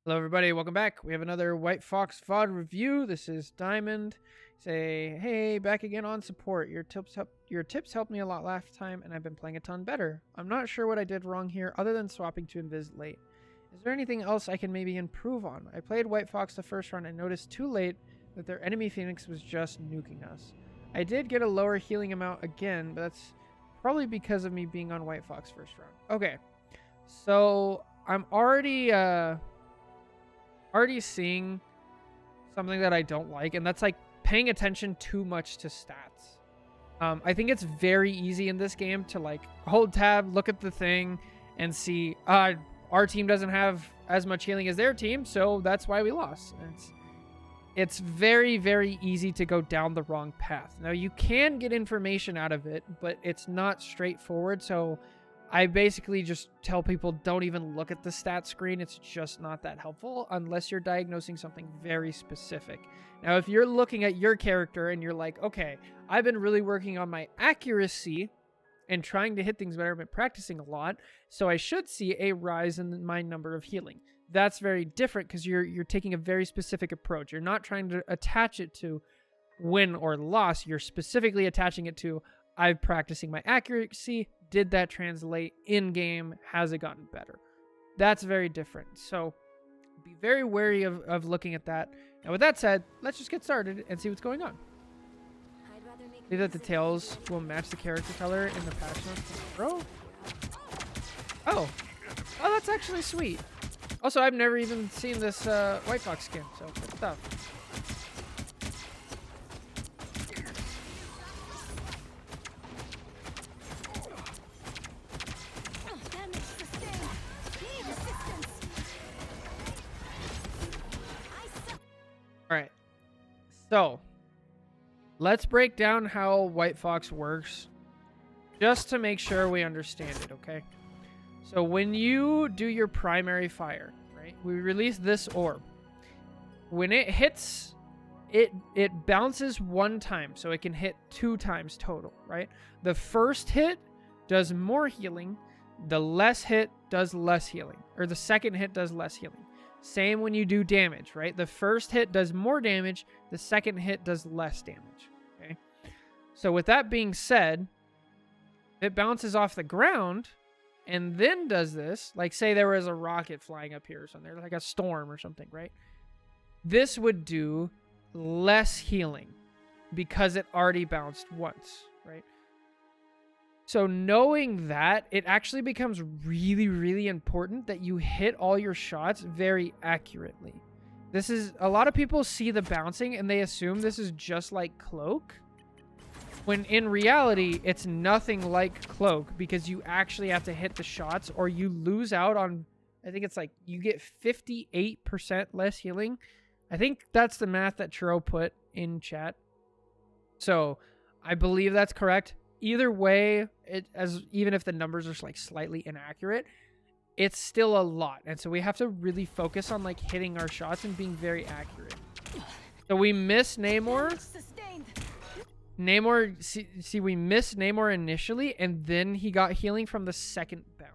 Hello everybody, welcome back. We have another White Fox VOD review. This is Diamond. Say, hey, back again on support. Your tips helped me a lot last time, and I've been playing a ton better. I'm not sure what I did wrong here, other than swapping to Invis late. Is there anything else I can maybe improve on? I played White Fox the first run and noticed too late that their enemy Phoenix was just nuking us. I did get a lower healing amount again, but that's probably because of me being on White Fox first round. Okay, so I'm already seeing something that I don't like, and that's like paying attention too much to stats. I think it's very easy in this game to like hold tab, look at the thing, and see our team doesn't have as much healing as their team, so that's why we lost. And it's very, very easy to go down the wrong path. Now, you can get information out of it, but it's not straightforward, so I basically just tell people don't even look at the stat screen. It's just not that helpful unless you're diagnosing something very specific. Now, if you're looking at your character and you're like, okay, I've been really working on my accuracy and trying to hit things better, I've been practicing a lot, so I should see a rise in my number of healing. That's very different because you're taking a very specific approach. You're not trying to attach it to win or loss. You're specifically attaching it to I'm practicing my accuracy. Did that translate in game? Has it gotten better? That's very different. So be very wary of looking at that. Now, with that said, let's just get started and see what's going on. See that the tails will match the character color in the patch notes. Bro. Oh, that's actually sweet. Also, I've never even seen this White Fox skin, so good stuff. Alright, so let's break down how White Fox works just to make sure we understand it, okay? So when you do your primary fire, right, we release this orb. When it hits, it bounces one time, so it can hit 2 times total, right? The first hit does more healing, the less hit does less healing, or the second hit does less healing. Same when you do damage, right? The first hit does more damage, the second hit does less damage, okay? So with that being said, it bounces off the ground and then does this, like say there was a rocket flying up here or something, like a storm or something, right? This would do less healing because it already bounced once, right? So knowing that, it actually becomes really, really important that you hit all your shots very accurately. This is, a lot of people see the bouncing and they assume this is just like Cloak, when in reality, it's nothing like Cloak because you actually have to hit the shots or you lose out on, I think it's like, you get 58% less healing. I think that's the math that Churro put in chat. So I believe that's correct. Either way, even if the numbers are like slightly inaccurate, it's still a lot. And so we have to really focus on like hitting our shots and being very accurate. So we miss Namor. We missed Namor initially, and then he got healing from the second bounce.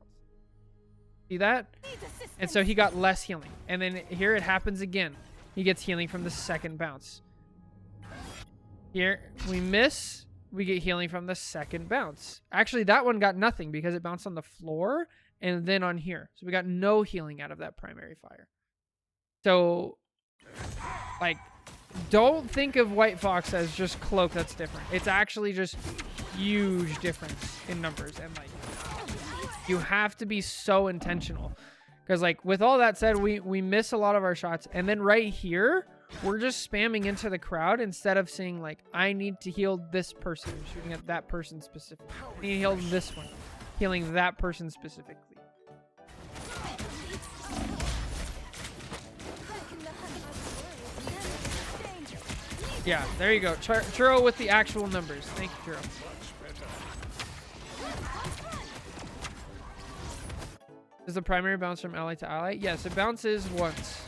See that? And so he got less healing. And then here it happens again. He gets healing from the second bounce. Here, we miss, we get healing from the second bounce. Actually, that one got nothing because it bounced on the floor and then on here. So we got no healing out of that primary fire. So, like, don't think of White Fox as just Cloak that's different. It's actually just huge difference in numbers. And, like, you have to be so intentional. Because, like, with all that said, we miss a lot of our shots. And then right here, we're just spamming into the crowd instead of saying, like, I need to heal this person. Shooting at that person specifically. I need to heal this one. Healing that person specifically. Yeah, there you go. Churro with the actual numbers. Thank you, Churro. Does the primary bounce from ally to ally? Yes, it bounces once.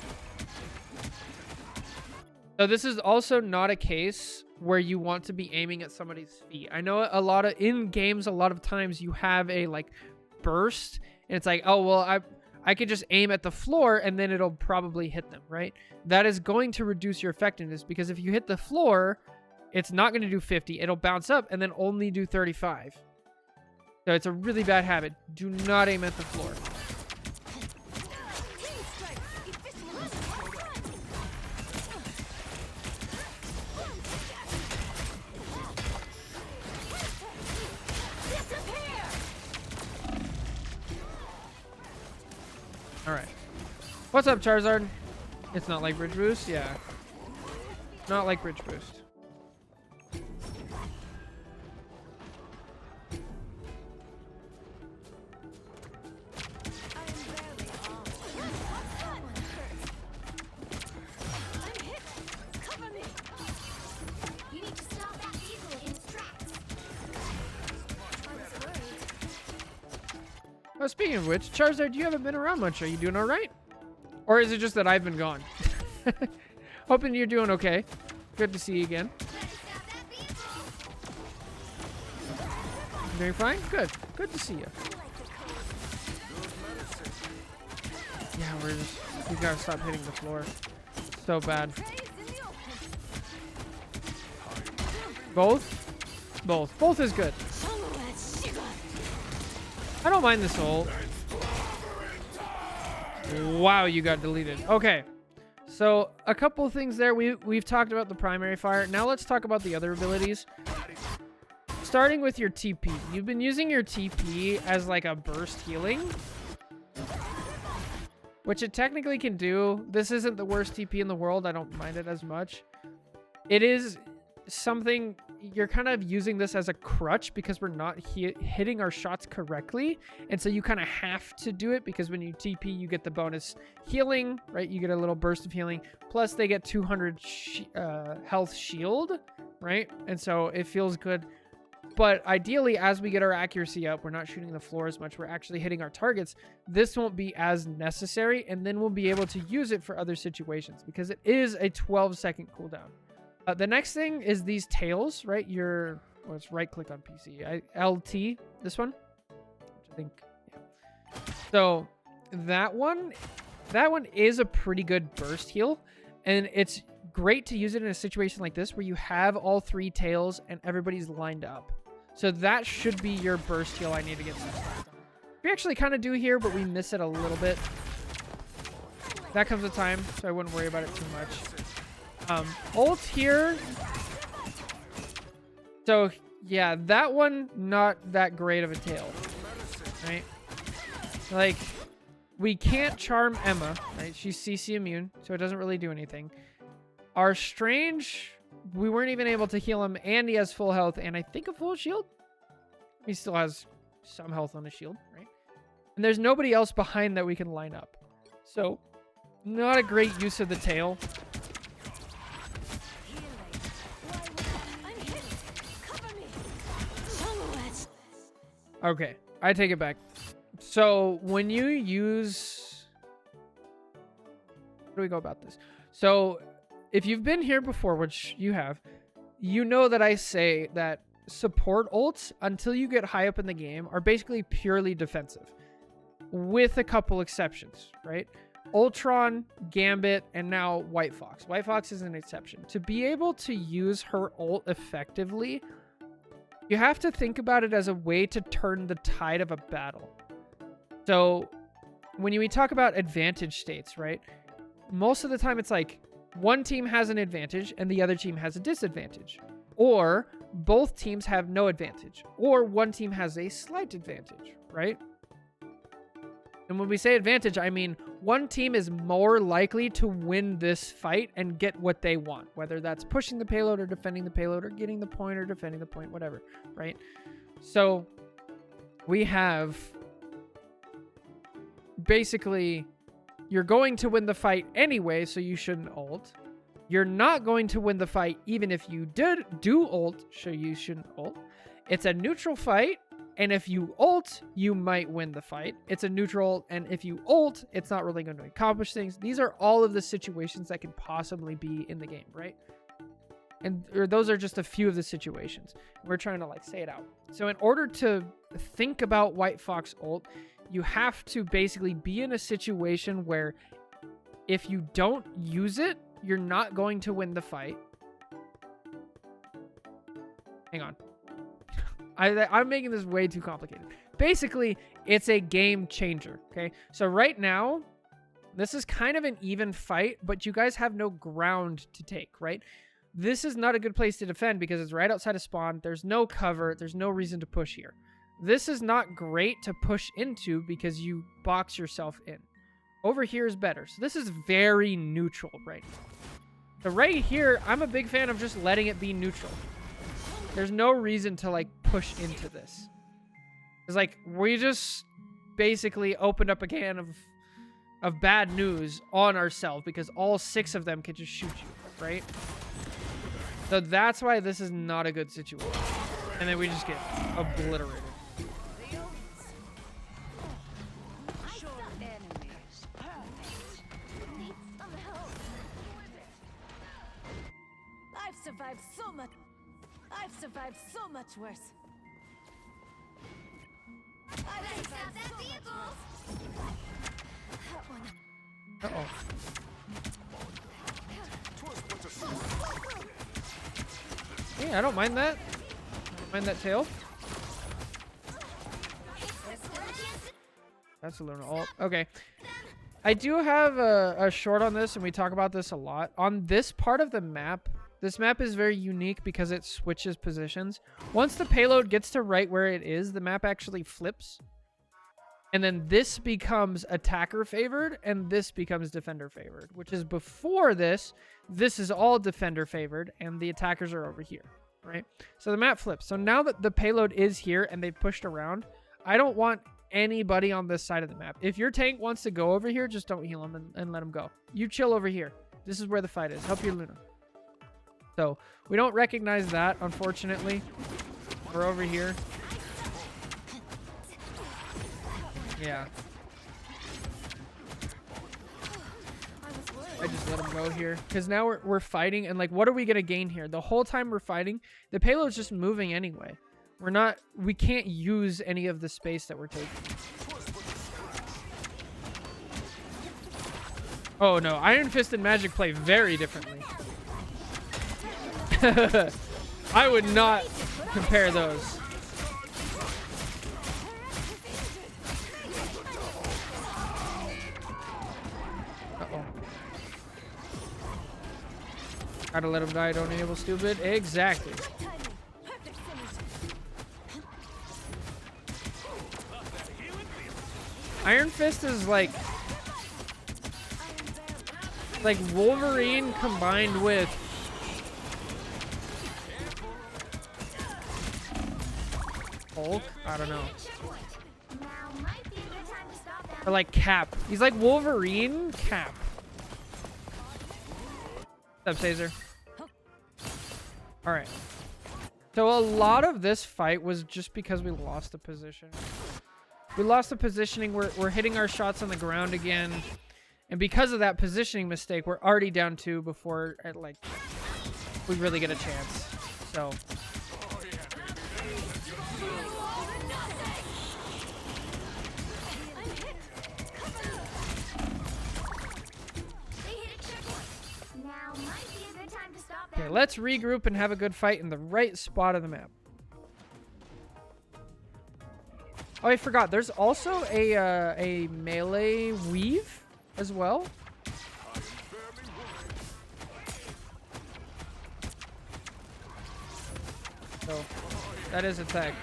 So this is also not a case where you want to be aiming at somebody's feet. I know in games, a lot of times you have a like burst and it's like, oh, well, I could just aim at the floor and then it'll probably hit them, right? That is going to reduce your effectiveness because if you hit the floor, it's not going to do 50. It'll bounce up and then only do 35. So it's a really bad habit. Do not aim at the floor. Alright. What's up, Charizard? It's not like Bridge Boost? Yeah. Not like Bridge Boost. Oh, speaking of which, Charizard, you haven't been around much. Are you doing all right? Or is it just that I've been gone? Hoping you're doing okay. Good to see you again. Doing fine? Good. Good to see you. Yeah, we gotta stop hitting the floor. So bad. Both? Both. Both is good. I don't mind this ult. Wow, you got deleted. Okay. So, a couple of things there. We've talked about the primary fire. Now let's talk about the other abilities. Starting with your TP. You've been using your TP as like a burst healing, which it technically can do. This isn't the worst TP in the world. I don't mind it as much. It is something you're kind of using this as a crutch because we're not hitting our shots correctly, and so you kind of have to do it because when you TP you get the bonus healing, right? You get a little burst of healing, plus they get 200 health shield, right? And so it feels good. But ideally, as we get our accuracy up, we're not shooting the floor as much, we're actually hitting our targets. This won't be as necessary, and then we'll be able to use it for other situations because it is a 12-second cooldown. The next thing is these tails, right? It's right click on PC. LT, this one, which I think, yeah. So that one is a pretty good burst heal, and it's great to use it in a situation like this where you have all three tails and everybody's lined up. So that should be your burst heal. I need to get some stuff done. We actually kind of do here, but we miss it a little bit. That comes with time, so I wouldn't worry about it too much. Ult here. So yeah, that one not that great of a tail, right? Like, we can't charm Emma, right? She's CC immune, so it doesn't really do anything. Our Strange, we weren't even able to heal him, and he has full health and I think a full shield. He still has some health on his shield, right? And there's nobody else behind that we can line up, so not a great use of the tail. Okay, I take it back. So when you use... How do we go about this? So if you've been here before, which you have, you know that I say that support ults, until you get high up in the game, are basically purely defensive. With a couple exceptions, right? Ultron, Gambit, and now White Fox. White Fox is an exception. To be able to use her ult effectively, you have to think about it as a way to turn the tide of a battle. So when we talk about advantage states, right? Most of the time it's like one team has an advantage and the other team has a disadvantage. Or both teams have no advantage. Or one team has a slight advantage, right? And when we say advantage, I mean one team is more likely to win this fight and get what they want, whether that's pushing the payload or defending the payload or getting the point or defending the point, whatever, right? So we have basically, you're going to win the fight anyway, so you shouldn't ult. You're not going to win the fight even if you do ult, so you shouldn't ult. It's a neutral fight, and if you ult, you might win the fight. It's a neutral, and if you ult, it's not really going to accomplish things. These are all of the situations that can possibly be in the game, right? And those are just a few of the situations. We're trying to like say it out. So in order to think about White Fox ult, you have to basically be in a situation where if you don't use it, you're not going to win the fight. Hang on. I'm making this way too complicated. Basically, it's a game changer, okay? So right now, this is kind of an even fight, but you guys have no ground to take, right? This is not a good place to defend because it's right outside of spawn. There's no cover. There's no reason to push here. This is not great to push into because you box yourself in. Over here is better. So this is very neutral right now. So right here, I'm a big fan of just letting it be neutral. There's no reason to like push into this. It's like we just basically opened up a can of bad news on ourselves because all 6 of them can just shoot you, right? So that's why this is not a good situation. And then we just get obliterated. I've survived so much worse. Uh-oh. Yeah, I don't mind that. I don't mind that tail. That's a little alt. Okay. I do have a short on this, and we talk about this a lot. On this part of the map, this map is very unique because it switches positions. Once the payload gets to right where it is, the map actually flips. And then this becomes attacker favored, and this becomes defender favored, which is before this. This is all defender favored, and the attackers are over here, right? So the map flips. So now that the payload is here and they've pushed around, I don't want anybody on this side of the map. If your tank wants to go over here, just don't heal him and let him go. You chill over here. This is where the fight is. Help your Luna. So we don't recognize that, unfortunately. We're over here. Yeah. I just let him go here. Because now we're fighting, and like, what are we going to gain here? The whole time we're fighting, the payload's just moving anyway. We can't use any of the space that we're taking. Oh no, Iron Fist and Magic play very differently. I would not compare those. Uh-oh. Gotta let him die, don't enable stupid. Exactly. Iron Fist is like Wolverine combined with Hulk? I don't know. Or like Cap. He's like Wolverine Cap. What's up, Caesar? Alright. So a lot of this fight was just because we lost the position. We lost the positioning. We're hitting our shots on the ground again. And because of that positioning mistake, we're already down 2 before we really get a chance. So okay, let's regroup and have a good fight in the right spot of the map. Oh, I forgot. There's also a melee weave as well. So that is attack.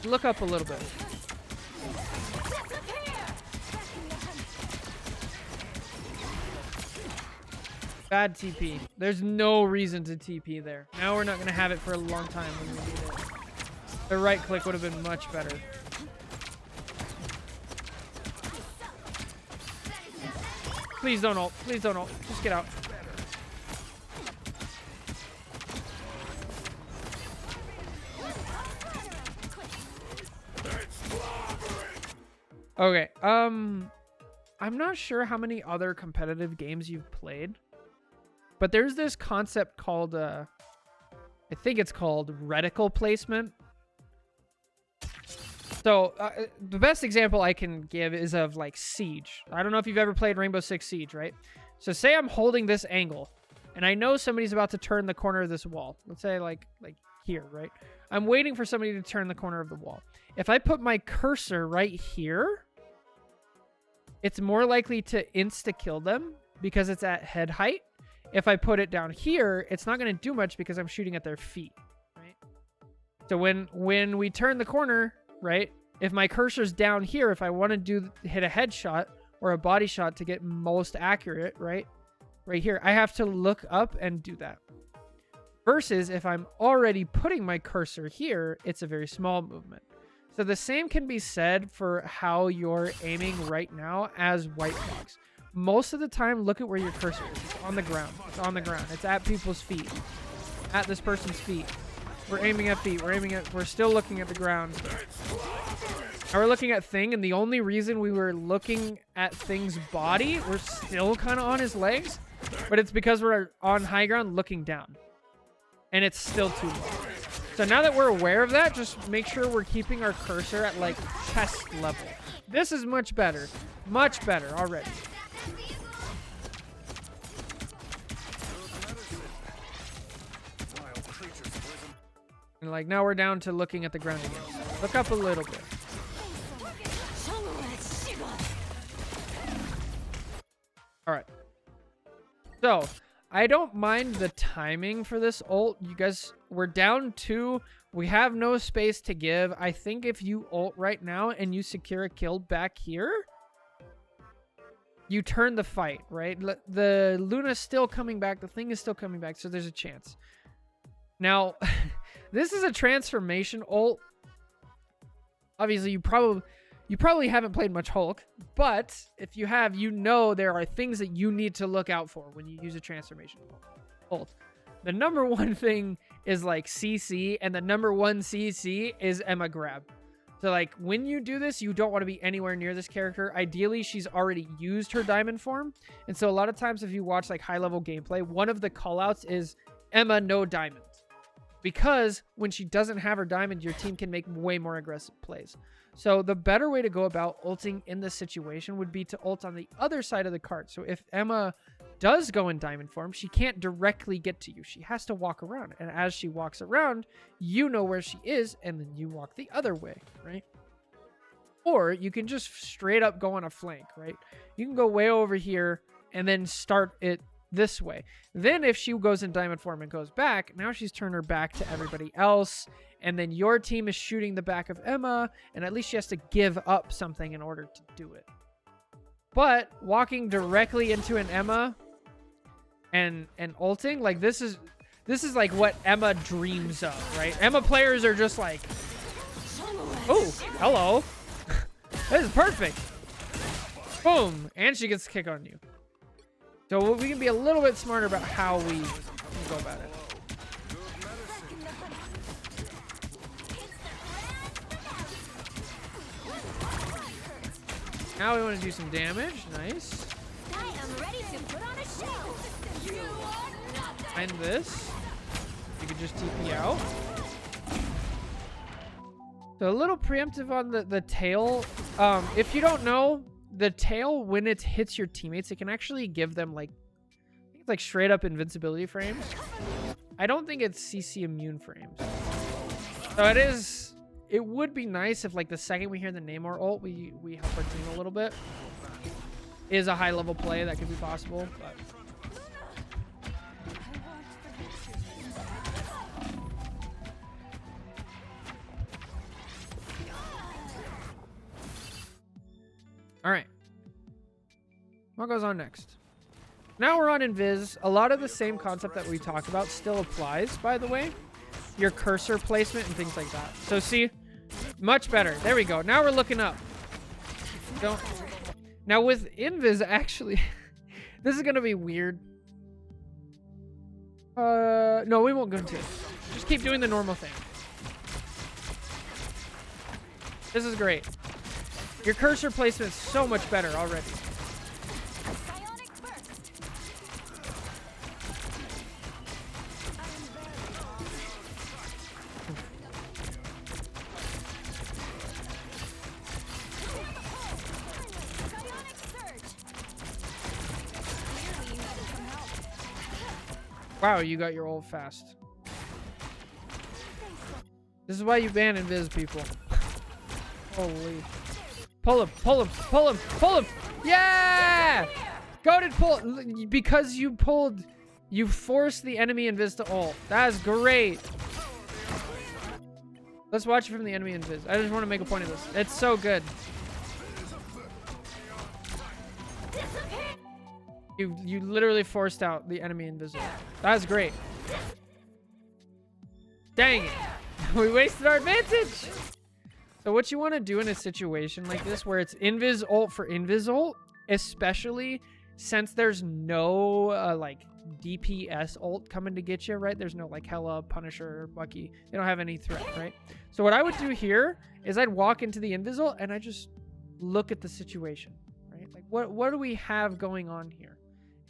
Look up a little bit. Bad TP. There's no reason to TP there. Now we're not going to have it for a long time when we need it. The right click would have been much better. Please don't ult. Please don't ult. Just get out. Okay. I'm not sure how many other competitive games you've played. But there's this concept called, I think it's called reticle placement. So the best example I can give is of like Siege. I don't know if you've ever played Rainbow Six Siege, right? So say I'm holding this angle, and I know somebody's about to turn the corner of this wall. Let's say like here, right? I'm waiting for somebody to turn the corner of the wall. If I put my cursor right here, it's more likely to insta-kill them because it's at head height. If I put it down here, it's not going to do much because I'm shooting at their feet, right? So when we turn the corner, right, if my cursor's down here, if I want to hit a headshot or a body shot to get most accurate, right here, I have to look up and do that. Versus if I'm already putting my cursor here, it's a very small movement. So the same can be said for how you're aiming right now as White Fox. Most of the time, look at where your cursor is. It's on the ground. It's on the ground. It's at people's feet. At this person's feet. We're aiming at feet. We're still looking at the ground. Now we're looking at Thing, and the only reason we were looking at Thing's body, we're still kind of on his legs, but it's because we're on high ground looking down. And it's still too low. So now that we're aware of that, just make sure we're keeping our cursor at like chest level. This is much better. Much better already. And like now we're down to looking at the ground again. Look up a little bit. All right. So I don't mind the timing for this ult. You guys, we're down 2. We have no space to give. I think if you ult right now and you secure a kill back here, you turn the fight, right? The Luna's still coming back. The Thing is still coming back, so there's a chance. Now, this is a transformation ult. Obviously, you probably haven't played much Hulk, but if you have, you know there are things that you need to look out for when you use a transformation ult. The number one thing is like CC, and the number one CC is Emma grab. So like when you do this, you don't want to be anywhere near this character. Ideally, she's already used her diamond form. And so a lot of times if you watch like high level gameplay, one of the callouts is Emma no diamond. Because when she doesn't have her diamond, your team can make way more aggressive plays. So the better way to go about ulting in this situation would be to ult on the other side of the card. So if Emma does go in diamond form, she can't directly get to you. She has to walk around. And as she walks around, you know where she is, and then you walk the other way, right? Or you can just straight up go on a flank, right? You can go way over here and then start it this way. Then if she goes in diamond form and goes back, now she's turned her back to everybody else, and then your team is shooting the back of Emma, and at least she has to give up something in order to do it. But walking directly into an Emma and ulting, like this is like what Emma dreams of, right? Emma players are just like, oh, hello. This is perfect. Boom, and she gets a kick on you. So we can be a little bit smarter about how we go about it. Now we want to do some damage. Nice. I am ready to put on a show. You are nothing. Find this. You could just TP out. So a little preemptive on the tail. If you don't know, the tail, when it hits your teammates, it can actually give them like, I think it's like straight up invincibility frames. I don't think it's CC immune frames. So it would be nice if like the second we hear the Namor ult, we help our team a little bit. Is a high level play that could be possible, but. All right. What goes on next? Now we're on Invis. A lot of the same concept that we talked about still applies, by the way. Your cursor placement and things like that. So see, much better. There we go. Now we're looking up. Don't. Now with Invis, actually, this is going to be weird. No, we won't go into it. Just keep doing the normal thing. This is great. Your cursor placement is so much better already. Wow, you got your ult fast. This is why you ban invis people. Holy. Pull him, pull him, pull him, pull him! Yeah! Goated pull. Because you pulled, you forced the enemy invis to ult. That's great. Let's watch it from the enemy invis. I just want to make a point of this. It's so good. You literally forced out the enemy invisible. That's great. Dang it. We wasted our advantage. So what you want to do in a situation like this where it's invis ult for invis ult, especially since there's no like DPS ult coming to get you, right? There's no like Hela, Punisher, Bucky. They don't have any threat, right? So what I would do here is I'd walk into the invis ult and I just look at the situation, right? Like what do we have going on here?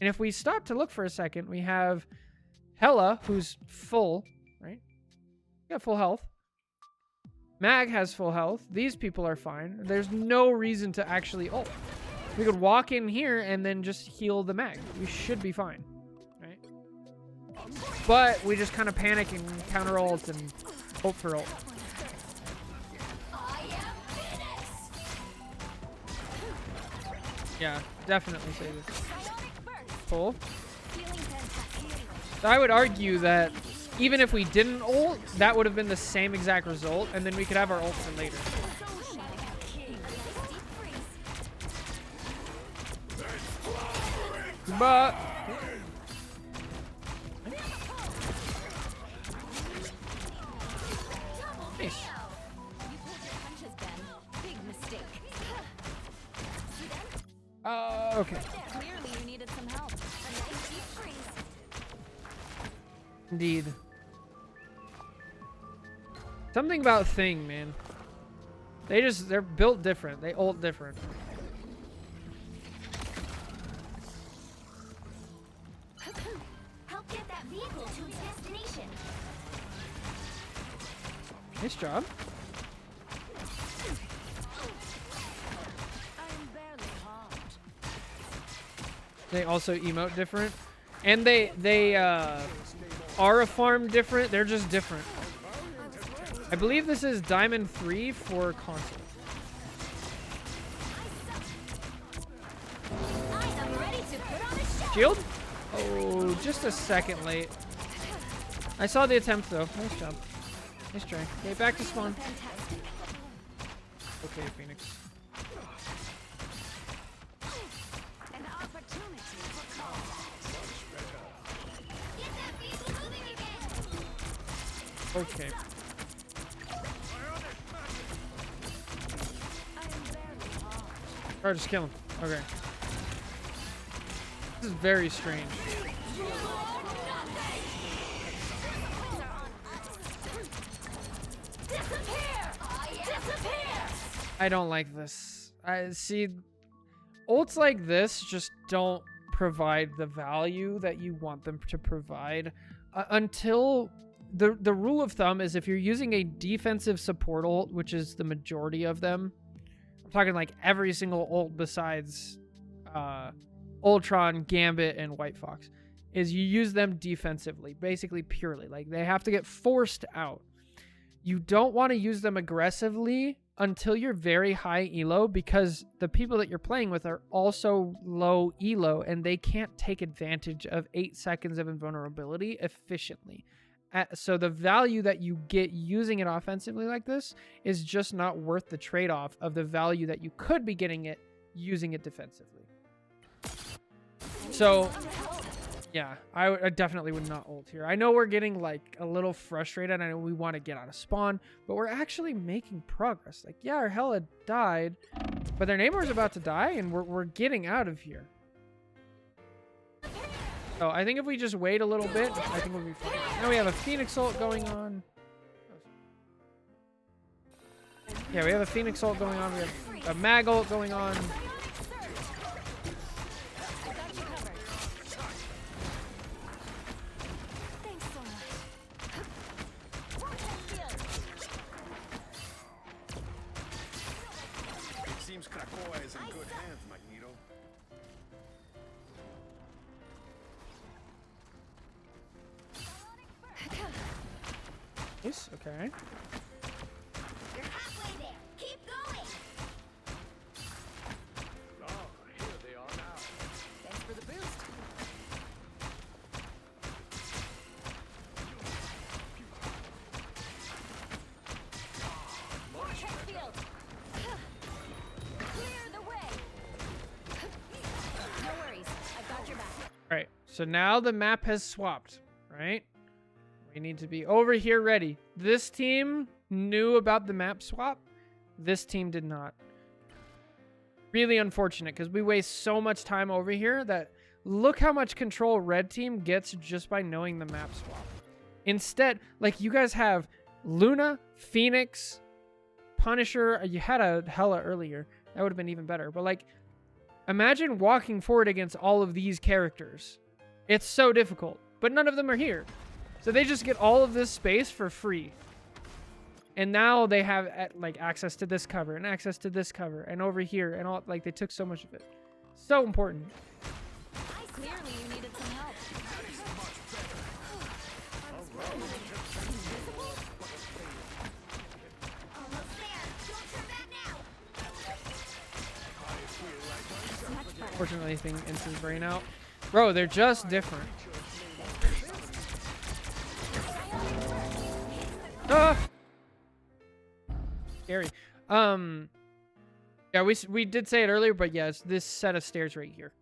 And if we stop to look for a second, we have Hela, who's full, right? Got full health. Mag has full health. These people are fine. There's no reason to actually ult. We could walk in here and then just heal the Mag. We should be fine, right? But we just kind of panic and counter ult and hope for ult. Yeah, definitely say this. Pull. So I would argue that even if we didn't ult, that would have been the same exact result, and then we could have our ult for later. But nice. Okay. Clearly you needed some help. A nice deep freeze. Indeed. Something about Thing, man. They're built different. They ult different. Help get that vehicle to its destination. Nice job. I'm barely harmed. They also emote different. And they aura farm different. They're just different. I believe this is Diamond 3 for console. I am ready to put on a show. Shield? Oh, just a second late. I saw the attempt though. Nice job. Nice try. Okay, back to spawn. Fantastic. Okay, Phoenix. An opportunity for combat. Get that vehicle moving again. Okay. I am barely harmed. Or just kill him. Okay. This is very strange. I don't like this. I see ults like this just don't provide the value that you want them to provide until the rule of thumb is if you're using a defensive support ult, which is the majority of them. I'm talking like every single ult besides Ultron, Gambit, and White Fox, is you use them defensively, basically purely. Like they have to get forced out. You don't want to use them aggressively until you're very high elo, because the people that you're playing with are also low elo and they can't take advantage of 8 seconds of invulnerability efficiently. So the value that you get using it offensively like this is just not worth the trade-off of the value that you could be getting it using it defensively. So yeah, I definitely would not ult here. I know we're getting like a little frustrated. I know we want to get out of spawn, but we're actually making progress. Like, yeah, our Hela died, but their Namor's about to die, and we're getting out of here. So I think if we just wait a little bit, I think we'll be fine. Now we have a Phoenix ult going on. Yeah, we have a Phoenix ult going on. We have a Mag ult going on. Seems Krakoa is in good hands, Magneto. Nice. Okay. You're halfway there. Keep going. Oh, here they are now. Thanks for the boost. Vortex field. Clear the way. No worries. I've got your back. All right. So now the map has swapped, right? We need to be over here ready. This team knew about the map swap. This team did not. Really unfortunate because we waste so much time over here that look how much control red team gets just by knowing the map swap. Instead, like you guys have Luna, Phoenix, Punisher. You had a Hela earlier. That would have been even better. But like, imagine walking forward against all of these characters. It's so difficult, but none of them are here. So they just get all of this space for free. And now they have like access to this cover and access to this cover and over here and all, like they took so much of it. So important. Clearly you needed some help. Almost there. Don't turn back now. Fortunately, thing instant brain out. Bro, they're just different. Ah! Scary. Yeah, we did say it earlier, but yeah, it's this set of stairs right here.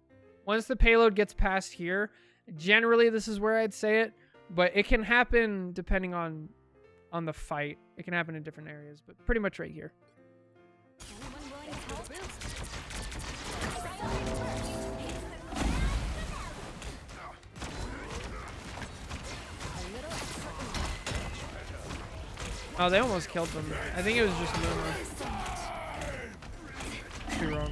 Once the payload gets past here, generally this is where I'd say it, but it can happen depending on the fight. It can happen in different areas, but pretty much right here. Anyone willing to help? Oh, they almost killed them. I think it was just Luna. Too wrong.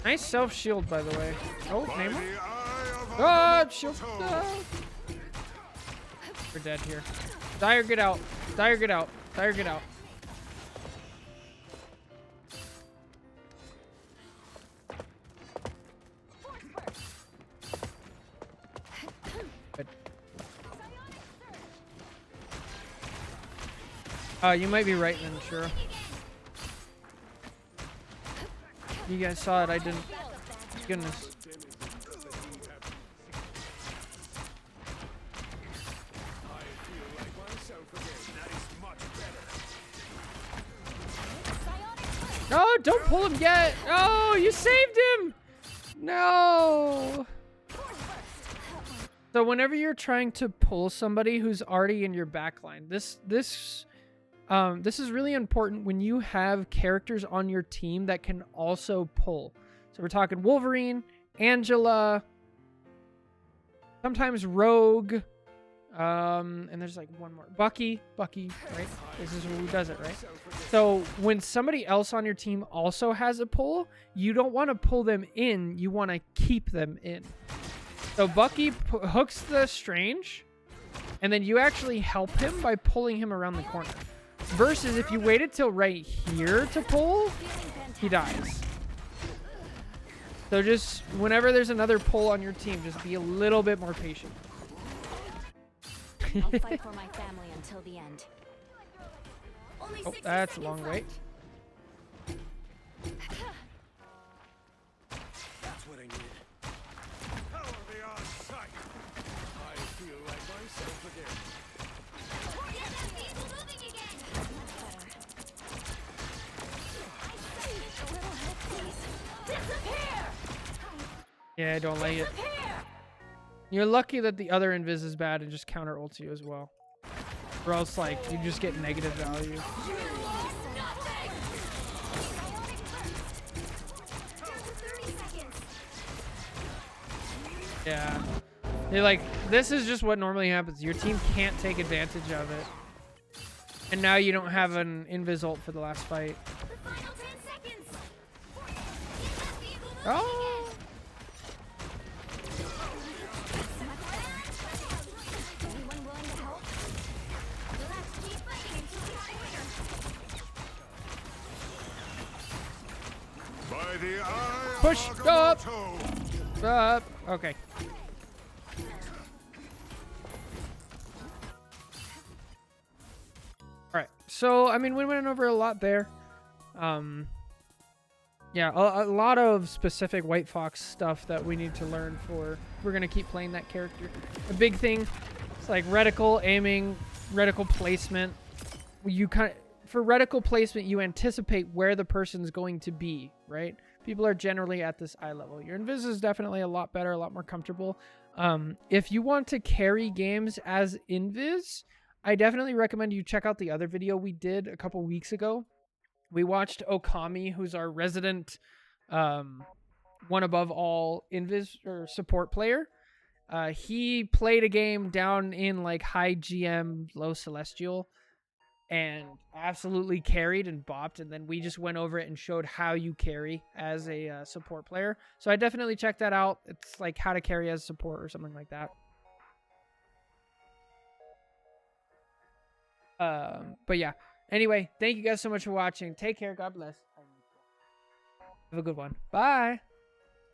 Nice self-shield, by the way. Oh, Neymar. Oh, shield. Oh. We're dead here. Dire, get out. Dire, get out. Dire, get out. Good. You might be right then, sure. You guys saw it, I didn't. Goodness. No, don't pull him yet. No, you saved him. No. So whenever you're trying to pull somebody who's already in your backline, this is really important when you have characters on your team that can also pull. So we're talking Wolverine, Angela, sometimes Rogue, and there's like one more. Bucky, right? This is who does it, right? So when somebody else on your team also has a pull, you don't want to pull them in, you want to keep them in. So Bucky hooks the Strange, and then you actually help him by pulling him around the corner. Versus if you waited till right here to pull, he dies. So just whenever there's another pull on your team, just be a little bit more patient. I'll fight for my family until the end. Oh, that's a long wait. That's what I needed. How are they on sight? I feel like myself again. Yeah, don't like it. You're lucky that the other invis is bad and just counter ults you as well. Or else, like, you just get negative value. Yeah. They're like, this is just what normally happens. Your team can't take advantage of it. And now you don't have an invis ult for the last fight. Oh! By the eye Push of up. Agamotto. Up. Okay. so I mean, we went over a lot there. Yeah, a lot of specific White Fox stuff that we need to learn for we're gonna keep playing that character. A big thing, it's like reticle aiming, reticle placement. You for reticle placement, you anticipate where the person's going to be, right? People are generally at this eye level. Your invis is definitely a lot better, a lot more comfortable. If you want to carry games as invis, I definitely recommend you check out the other video we did a couple weeks ago. We watched Okami, who's our resident one above all invis or support player. He played a game down in like high GM, low celestial, and absolutely carried and bopped. And then we just went over it and showed how you carry as a support player. So I definitely check that out. It's like how to carry as support or something like that. But yeah. Anyway, thank you guys so much for watching. Take care. God bless. Have a good one. Bye.